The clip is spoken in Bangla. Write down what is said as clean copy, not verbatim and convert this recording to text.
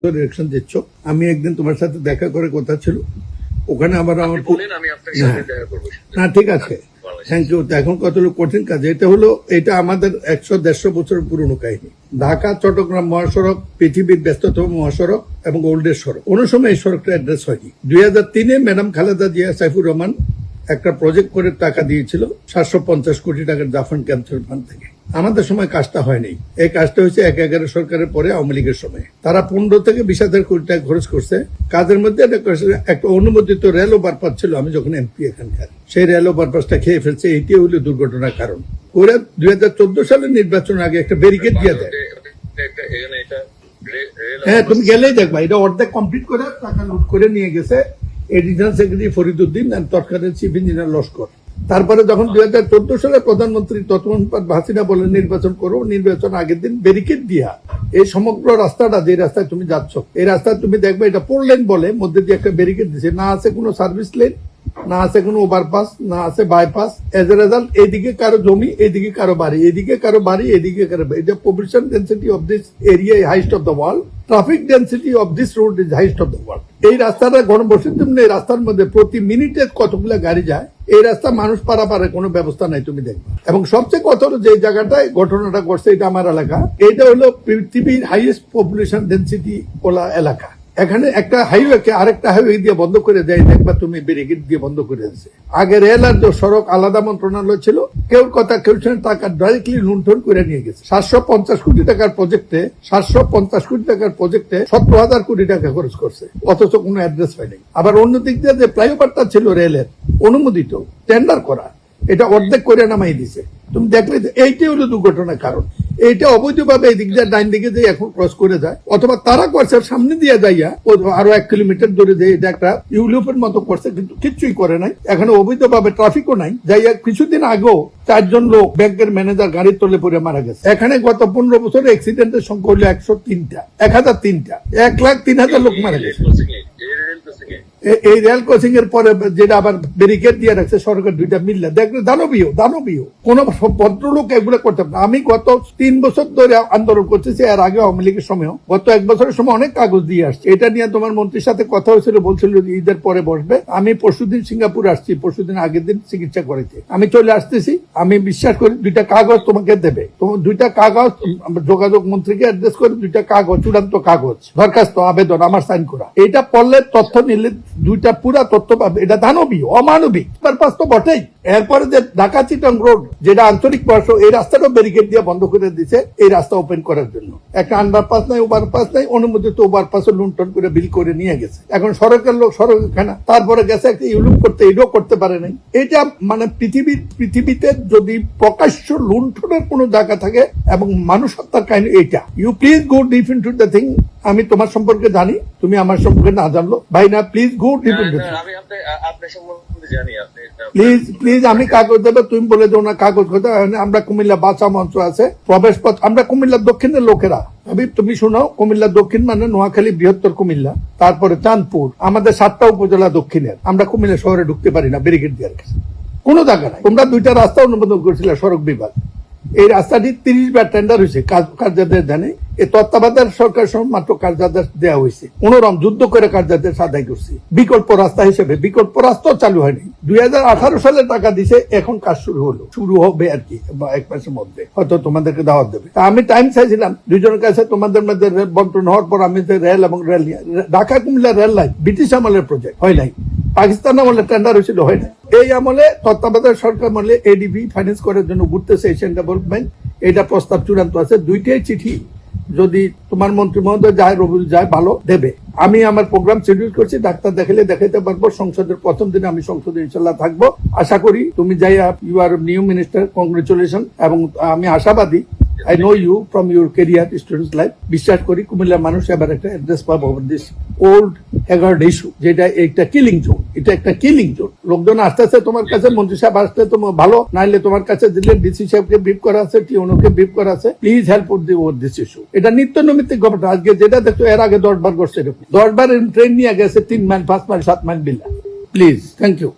ইলেকশন দিচ্ছ, আমি একদিন তোমার সাথে দেখা করে কথা ছিল ওখানে আমার না ঠিক আছে, থ্যাংক ইউ। এখন কত কঠিন কাজ এটা আমাদের 100-150 বছরের পুরনো কাহিনী। ঢাকা চট্টগ্রাম মহাসড়ক পৃথিবীর ব্যস্ততম মহাসড়ক এবং ওল্ডেস্ট সড়ক। কোন সময় এই সড়কটা অ্যাড্রেস হয়নি। 2003-এ ম্যাডাম খালেদা জিয়া সাইফুর রহমান একটা প্রজেক্ট করে টাকা দিয়েছিল 750 কোটি টাকার জাফান ক্যান্সার ফান্ড থেকে। আমাদের সময় কাজটা হয়নি। এই কাজটা হয়েছে 1/11 সরকারের পরে আওয়ামী লীগের সময়। তারা 15 থেকে 20,000 কোটি টাকা খরচ করছে। কাজের মধ্যে একটা অনুমোদিত রেল ওভারপাস ছিল, আমি যখন এমপি এখানকার, সেই রেল ওভারপাসটা খেয়ে ফেলছে। এটি হলো দুর্ঘটনার কারণ। ওরা 2014 সালের নির্বাচনের আগে একটা ব্যারিকেড দিয়ে দেয়। হ্যাঁ, তুমি গেলেই দেখবা এটা অর্ধেক কমপ্লিট করে টাকা লুট করে নিয়ে গেছে এডিশনাল সেক্রেটারি ফরিদউদ্দিন আর তৎকালীন চিফ ইঞ্জিনিয়ার লস্কর। তারপরে যখন 2014 সালে প্রধানমন্ত্রী তৎকালীন হাসিনা বলেন নির্বাচন করো, নির্বাচন আগের দিন ব্যারিকেড দিয়া এই সমগ্র রাস্তাটা, যে রাস্তায় তুমি যাচ্ছ, এই রাস্তায় তুমি দেখবে এটা 4 লেন বলে, মধ্যে দিয়ে একটা ব্যারিকেড দিছে। না আছে কোনো সার্ভিস লেন, না আছে কোনো ওভারপাস, না আছে বাইপাস। এজ এ রেজাল্ট এইদিকে কারো জমি, এইদিকে কারো বাড়ি, এদিকে কারো বাড়ি, এদিকে কারো বাড়ি। এটা population density of this area highest of the world. Traffic density of this road is highest of the world. এই রাস্তাটা গণবসতির জন্য, এই রাস্তার মধ্যে প্রতি মিনিটে কতগুলো গাড়ি যায়। এই রাস্তা মানুষ পারাপারের কোনো ব্যবস্থা নাই, তুমি দেখবে। এবং সবচেয়ে কত যে জায়গাটায় ঘটনাটা ঘটছে, এটা আমার এলাকা। এটা হলো পৃথিবীর হাইয়েস্ট পপুলেশন ডেন্সিটি ওলা এলাকা। এখানে একটা হাইওয়েকে আরেকটা হাইওয়ে দিয়ে বন্ধ করে দেয়, দেখবা তুমি ব্যারিকেড দিয়ে বন্ধ করে দিচ্ছে। আগে রেল আর সড়ক আলাদা মন্ত্রণালয় ছিল, কেউ কথা কেউ টাকা ডাইরেক্টলি লুণ্ঠন করে নিয়ে গেছে। 750 কোটি টাকার প্রজেক্টে 17,000 কোটি টাকা খরচ করছে, অথচ কোনো অ্যাড্রেস হয়নি। আবার অন্যদিক দিয়ে যে ফ্লাইওভারটা ছিল রেলের অনুমোদিত টেন্ডার করা, এটা অর্ধেক করে নামাই দিছে। তুমি দেখলে এইটাই হলো দুর্ঘটনার কারণ। এইটা অবৈধভাবে এই দিক দিয়ে ডাইন দিকে যে এখন ক্রস করে যায়, অথবা তারা করছে সামনে দিয়ে যাইয়া আরো 1 কিলোমিটার দূরে যে এটা একটা ইউরোপের মতো করছে, কিন্তু কিচ্ছুই করে নাই। এখানে অবৈধভাবে ট্রাফিকও নাই। যাইয়া কিছুদিন আগেও 4 জন লোক ব্যাংকের ম্যানেজার গাড়ির তলে পড়ে মারা গেছে। এখানে গত 15 বছরে অ্যাক্সিডেন্টের সংখ্যা হলো 103টা, 1003টা, 1,03,000 লোক মারা গেছে। এই রেল ক্রসিং এর পরে যেটা আবার ব্যারিকেড দিয়ে রাখছে সরকার, 2টা মিললে দেখবে দানবীয় কোন ভদ্রলোক এগুলো করতে পারে। আমি গত 3 বছর ধরে আন্দোলন করতেছি, এর আগে আওয়ামী লীগের সময়, গত 1 বছরের সময় অনেক কাগজ দিয়ে আসছে। এটা নিয়ে তোমার মন্ত্রীর সাথে কথা হয়েছিল, বলছিল ঈদের পরে বসবে। আমি পরশুদিন সিঙ্গাপুর আসছি, পরশুদিন আগের দিন চিকিৎসা করেছি। আমি চলে আসতেছি, আমি বিশ্বাস করি 2টা কাগজ তোমাকে দেবে। তোমার 2টা কাগজ যোগাযোগ মন্ত্রীকে অ্যাড্রেস করে 2টা কাগজ, চূড়ান্ত কাগজ, দরখাস্ত, আবেদন আমার সাইন করা। এটা পড়লে তথ্য নিলে 2টা পুরা তথ্য পাবে। এটা দানবীয়, অমানবিক পারপাস তো বটেই। এরপরে যে ঢাকা চিটাং রোড, যেটা আঞ্চলিক বর্ষ, এই রাস্তাটা ব্যারিকেড দিয়ে বন্ধ করে দিচ্ছে এই রাস্তা ওপেন করার জন্য। একটা আন্ডারপাস নাই, ওভারপাস নাই, অনুমোদিত ওভারপাসও লুণ্ঠন করে বিল করে নিয়ে গেছে। এখন সড়কের লোক সড়ক খানা, তারপরে গেছে একটা ইউলুপ করতে, এটাও করতে পারে নাই। এটা মানে পৃথিবীতে যদি প্রকাশ্য লুণ্ঠনের কোনো জায়গা থাকে এবং মানুষ হত্যার কাহিনী এইটা। You please go deep into the thing. আমি তোমার সম্পর্কে জানি, তুমি আমার সম্পর্কে না জানলো ভাই না, please go deep into the thing. Please আমি কাগজ দেবে, তুমি বলে দাও না কাগজ কথা। আমরা কুমিল্লা বাঁচা মঞ্চ আছে, প্রবেশ পথ, আমরা কুমিল্লার দক্ষিণের লোকেরা। তুমি শোনাও, কুমিল্লা দক্ষিণ মানে নোয়াখালী বৃহত্তর কুমিল্লা, তারপরে চাঁদপুর, আমাদের 7টা উপজেলা দক্ষিণের। আমরা কুমিল্লা শহরে ঢুকতে পারি না, ব্যারিকেড দিয়ে রেখেছে, কোনো জায়গা নাই। তোমরা 2টা রাস্তা অনুমোদন করেছিল সড়ক বিভাগ। এই রাস্তাটি 30 বার টেন্ডার হয়েছে, কার্যাদেশ জানে। এই তত্ত্বাবধায়ক সরকার সময় মাত্র কার্যাদেশ দেওয়া হয়েছে। কোনরকম যুদ্ধ করে কার্যাদেশ আদায় করছে। বিকল্প রাস্তা হিসেবে বিকল্প রাস্তাও চালু হয়নি। 2018 সালে টাকা দিছে, এখন কাজ শুরু হবে আর কি, 1 মাসের মধ্যে হয়তো তোমাদেরকে দাওয়াত দেবে। আমি টাইম চাইছিলাম 2জনের কাছে, তোমাদের মধ্যে বন্টন হওয়ার পর আমি রেল এবং rail Dhaka Comilla rail line British আমলের প্রজেক্ট, হয় নাই। পাকিস্তান আমলে টেন্ডার হয়েছিল, হয় না। এই আমলে তত্ত্বাবধায়ক সরকার আমলে এডিবি ফাইন্যান্স করার জন্য ঘুরতেছে এশিয়ান ডেভেলপমেন্ট। এটা প্রস্তাব চূড়ান্ত আছে। 2টাই চিঠি যদি তোমার মন্ত্রী মহোদয় যায়, রবিউল যায়, ভালো দেবে। আমি আমার প্রোগ্রাম শিডিউল করছি, ডাক্তার দেখাইতে পারবো। সংসদের প্রথম দিনে আমি সংসদে ইনশাল্লাহ থাকবো। আশা করি তুমি যাই, you are new minister, congratulation. এবং আমি আশাবাদী, I know you from your career, students life. বিশ্বাস করি কুমিল্লার মানুষ এবার একটা অ্যাড্রেস পাবো দিস ওল্ড হ্যাগার্ড ইস্যু, যেটা একটা কিলিং জোন। এটা একটা কিলিং জোন। লোকজন আসতেছে তোমার কাছে, মন্ত্রী সাহেব আসলে তোমার ভালো, নাইলে তোমার কাছে দিলে ডিসি সাহেবকে ব্রিফ করা আছে, টিওনোকে ব্রিফ করা আছে। Please help with this issue. এটা নিত্য নৈমিত্তিক ঘটনা। আজকে যেটা দেখছো, এর আগে 10 বার করছে এরকম। 10 বার ট্রেন নিয়ে গেছে 3 মাইল, 5 মাইল, 7 মাইল বিল্লা। Please, thank you.